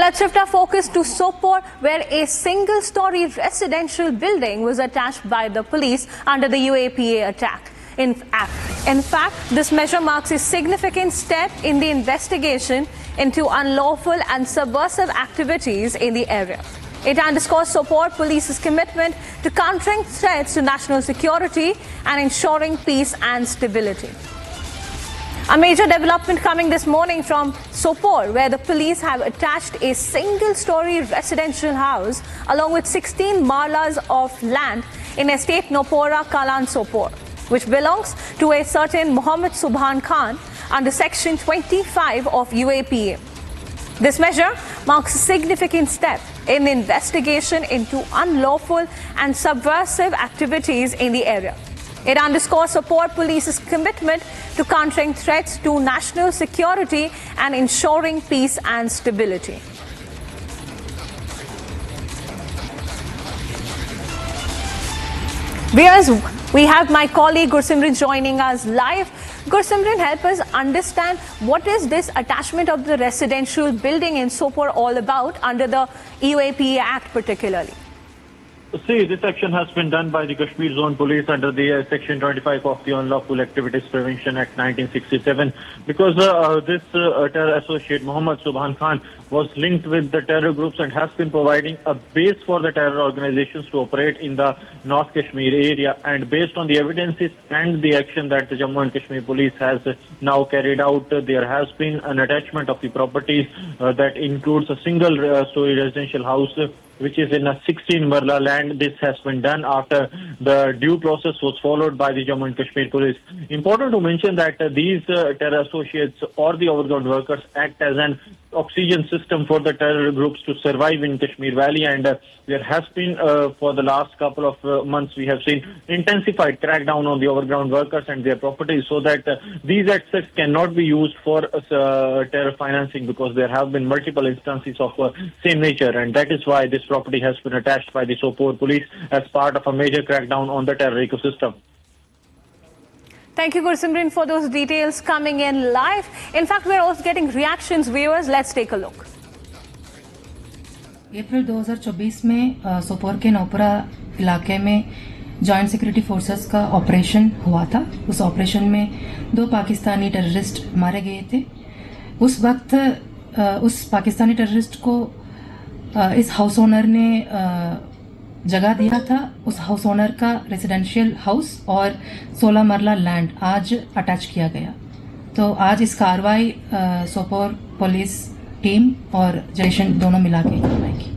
let's shift our focus to Sopore, where a single-story residential building was attacked by the police under the UAPA attack. In fact, this measure marks a significant step in the investigation into unlawful and subversive activities in the area. It underscores Sopore Police's commitment to countering threats to national security and ensuring peace and stability. A major development coming this morning from Sopore, where the police have attached a single-story residential house along with 16 marlas of land in estate Nopora Kalan Sopore, which belongs to a certain Mohammed Subhan Khan under Section 25 of UAPA. This measure marks a significant step in the investigation into unlawful and subversive activities in the area. It underscores Sopore Police's commitment to countering threats to national security and ensuring peace and stability. Viewers, we have my colleague Gursimran joining us live. Gursimran, help us understand what is this attachment of the residential building in Sopore all about under the UAPA Act particularly? See, this action has been done by the Kashmir Zone Police under the Section 25 of the Unlawful Activities Prevention Act 1967 because this terror associate Mohammed Subhan Khan was linked with the terror groups and has been providing a base for the terror organizations to operate in the North Kashmir area. And based on the evidences and the action that the Jammu and Kashmir Police has now carried out, there has been an attachment of the properties that includes a single-story residential house which is in a 16 marla land. This has been done after the due process was followed by the Jammu and Kashmir Police. Important to mention that these terror associates or the overground workers act as an oxygen system for the terror groups to survive in Kashmir Valley, and there has been for the last couple of months we have seen intensified crackdown on the overground workers and their properties so that these assets cannot be used for terror financing because there have been multiple instances of same nature, and that is why this property has been attached by the Sopore Police as part of a major crackdown on the terror ecosystem. Thank you, Gursimran, for those details coming in live. In fact, we're also getting reactions, viewers. Let's take a look. अप्रैल 2024 में सोपोर के नोपरा इलाके में joint security forces का operation हुआ था। उस operation में 2 Pakistani terrorist मारे गए थे। उस वक्त उस पाकिस्तानी टेररिस्ट को इस हाउस ओनर ने जगह दिया था। उस हाउस ओनर का रेजिडेंशियल हाउस और 16 मरला लैंड आज अटैच किया गया। तो आज इस कार्रवाई सोपोर पुलिस टीम और जैशन दोनों मिला के कार्रवाई की।